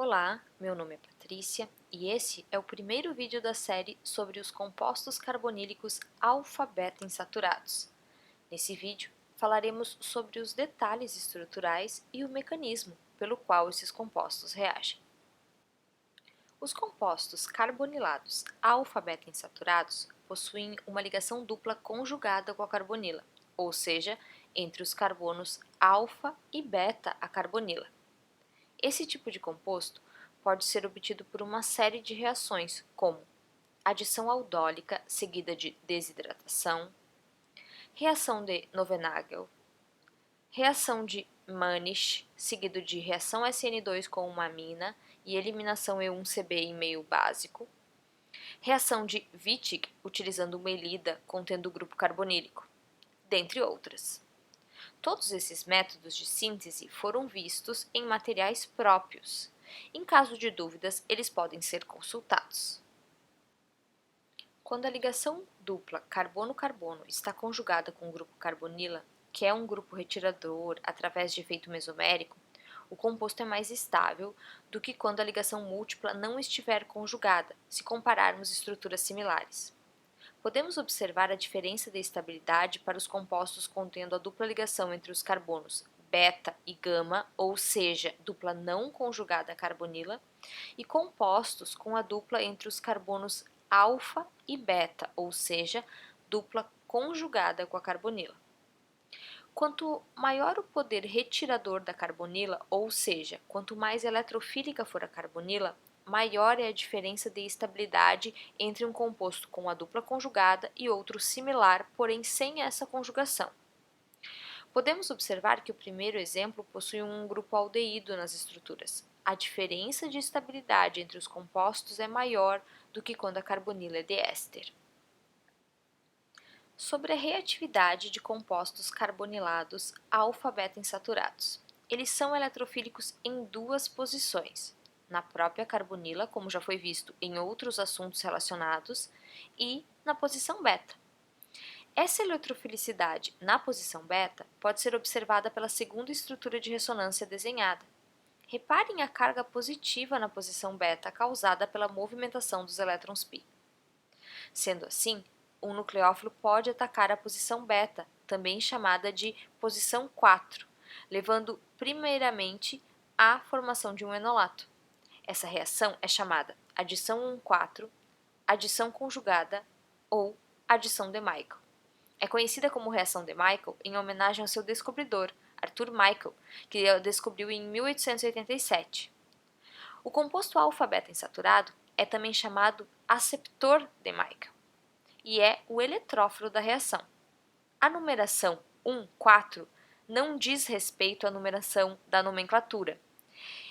Olá, meu nome é Patrícia e esse é o primeiro vídeo da série sobre os compostos carbonílicos alfa-beta insaturados. Nesse vídeo, falaremos sobre os detalhes estruturais e o mecanismo pelo qual esses compostos reagem. Os compostos carbonilados alfa-beta insaturados possuem uma ligação dupla conjugada com a carbonila, ou seja, entre os carbonos alfa e beta a carbonila. Esse tipo de composto pode ser obtido por uma série de reações, como adição aldólica seguida de desidratação, reação de Novenagel, reação de Mannish seguido de reação SN2 com uma amina e eliminação E1CB em meio básico, reação de Wittig utilizando uma elida contendo o grupo carbonílico, dentre outras. Todos esses métodos de síntese foram vistos em materiais próprios. Em caso de dúvidas, eles podem ser consultados. Quando a ligação dupla carbono-carbono está conjugada com o grupo carbonila, que é um grupo retirador através de efeito mesomérico, o composto é mais estável do que quando a ligação múltipla não estiver conjugada, se compararmos estruturas similares. Podemos observar a diferença de estabilidade para os compostos contendo a dupla ligação entre os carbonos beta e gama, ou seja, dupla não conjugada à carbonila, e compostos com a dupla entre os carbonos alfa e beta, ou seja, dupla conjugada com a carbonila. Quanto maior o poder retirador da carbonila, ou seja, quanto mais eletrofílica for a carbonila, maior é a diferença de estabilidade entre um composto com a dupla conjugada e outro similar, porém sem essa conjugação. Podemos observar que o primeiro exemplo possui um grupo aldeído nas estruturas. A diferença de estabilidade entre os compostos é maior do que quando a carbonila é de éster. Sobre a reatividade de compostos carbonilados alfa-beta insaturados. Eles são eletrofílicos em duas posições, na própria carbonila, como já foi visto em outros assuntos relacionados, e na posição beta. Essa eletrofilicidade na posição beta pode ser observada pela segunda estrutura de ressonância desenhada. Reparem a carga positiva na posição beta causada pela movimentação dos elétrons π. Sendo assim, um nucleófilo pode atacar a posição beta, também chamada de posição 4, levando primeiramente à formação de um enolato. Essa reação é chamada adição 1,4, adição conjugada ou adição de Michael. É conhecida como reação de Michael em homenagem ao seu descobridor, Arthur Michael, que a descobriu em 1887. O composto alfa-beta insaturado é também chamado aceptor de Michael e é o eletrófilo da reação. A numeração 1, 4 não diz respeito à numeração da nomenclatura.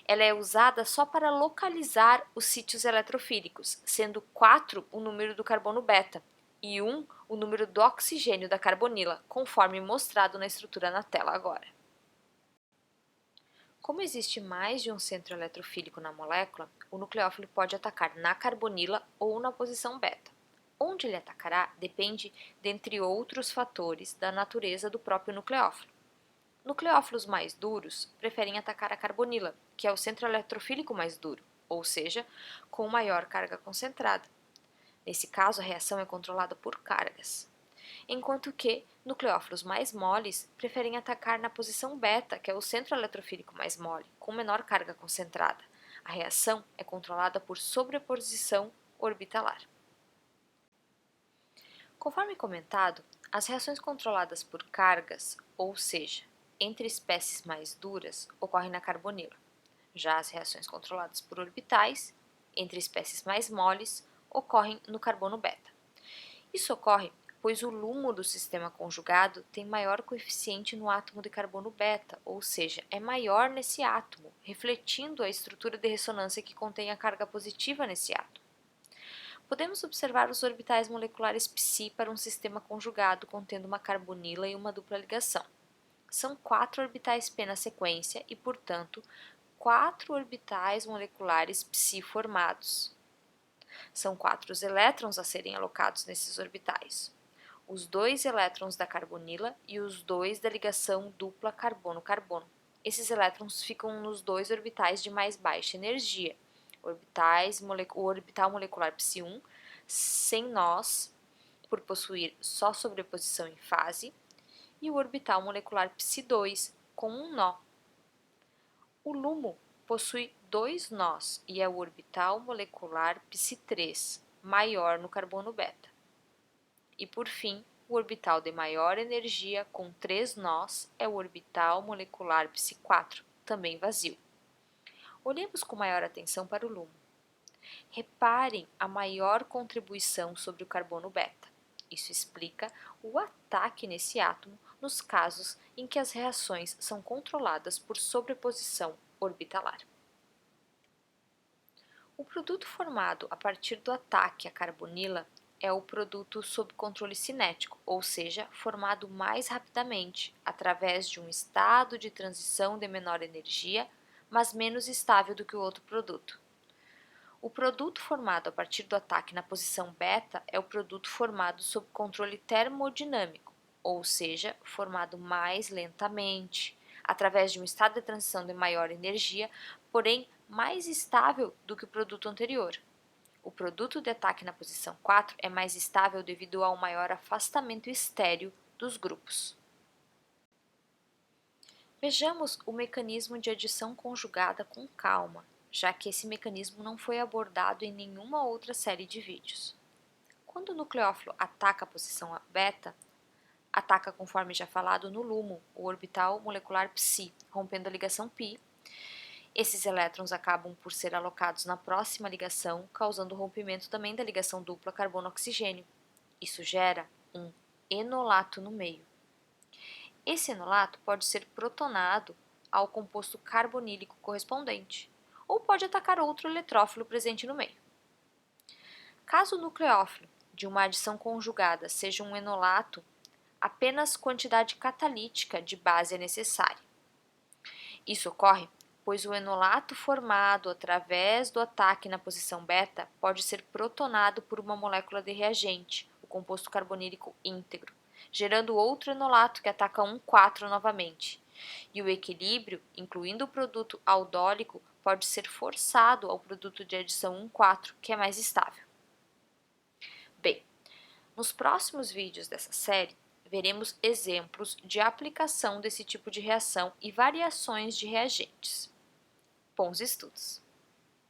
Ela é usada só para localizar os sítios eletrofílicos, sendo 4 o número do carbono beta e 1 o número do oxigênio da carbonila, conforme mostrado na estrutura na tela agora. Como existe mais de um centro eletrofílico na molécula, o nucleófilo pode atacar na carbonila ou na posição beta. Onde ele atacará depende, dentre outros fatores, da natureza do próprio nucleófilo. Nucleófilos mais duros preferem atacar a carbonila, que é o centro eletrofílico mais duro, ou seja, com maior carga concentrada. Nesse caso, a reação é controlada por cargas. Enquanto que nucleófilos mais moles preferem atacar na posição beta, que é o centro eletrofílico mais mole, com menor carga concentrada. A reação é controlada por sobreposição orbitalar. Conforme comentado, as reações controladas por cargas, ou seja, entre espécies mais duras, ocorrem na carbonila. Já as reações controladas por orbitais, entre espécies mais moles, ocorrem no carbono beta. Isso ocorre pois o LUMO do sistema conjugado tem maior coeficiente no átomo de carbono beta, ou seja, é maior nesse átomo, refletindo a estrutura de ressonância que contém a carga positiva nesse átomo. Podemos observar os orbitais moleculares π para um sistema conjugado contendo uma carbonila e uma dupla ligação. São 4 orbitais π na sequência e, portanto, 4 orbitais moleculares π formados. São 4 os elétrons a serem alocados nesses orbitais. Os 2 elétrons da carbonila e os 2 da ligação dupla carbono-carbono. esses elétrons ficam nos dois orbitais de mais baixa energia, o orbital molecular Psi1, sem nós, por possuir só sobreposição em fase, e o orbital molecular Psi2, com um nó. O LUMO possui dois nós e é o orbital molecular Psi3, maior no carbono beta. E por fim, o orbital de maior energia com 3 nós é o orbital molecular Psi4, também vazio. Olhemos com maior atenção para o LUMO. Reparem a maior contribuição sobre o carbono beta. Isso explica o ataque nesse átomo nos casos em que as reações são controladas por sobreposição orbitalar. O produto formado a partir do ataque à carbonila é o produto sob controle cinético, ou seja, formado mais rapidamente, através de um estado de transição de menor energia, mas menos estável do que o outro produto. O produto formado a partir do ataque na posição beta é o produto formado sob controle termodinâmico, ou seja, formado mais lentamente, através de um estado de transição de maior energia, porém mais estável do que o produto anterior. O produto de ataque na posição 4 é mais estável devido ao maior afastamento estéreo dos grupos. Vejamos o mecanismo de adição conjugada com calma, já que esse mecanismo não foi abordado em nenhuma outra série de vídeos. Quando o nucleófilo ataca a posição beta, ataca, conforme já falado, no LUMO, o orbital molecular Psi, rompendo a ligação π. Esses elétrons acabam por ser alocados na próxima ligação, causando o rompimento também da ligação dupla carbono-oxigênio. Isso gera um enolato no meio. Esse enolato pode ser protonado ao composto carbonílico correspondente, ou pode atacar outro eletrófilo presente no meio. Caso o nucleófilo de uma adição conjugada seja um enolato, apenas quantidade catalítica de base é necessária. Isso ocorre pois o enolato formado através do ataque na posição beta pode ser protonado por uma molécula de reagente, o composto carbonílico íntegro, gerando outro enolato que ataca 1,4 novamente. E o equilíbrio, incluindo o produto aldólico, pode ser forçado ao produto de adição 1,4, que é mais estável. Bem, nos próximos vídeos dessa série, veremos exemplos de aplicação desse tipo de reação e variações de reagentes. Bons estudos!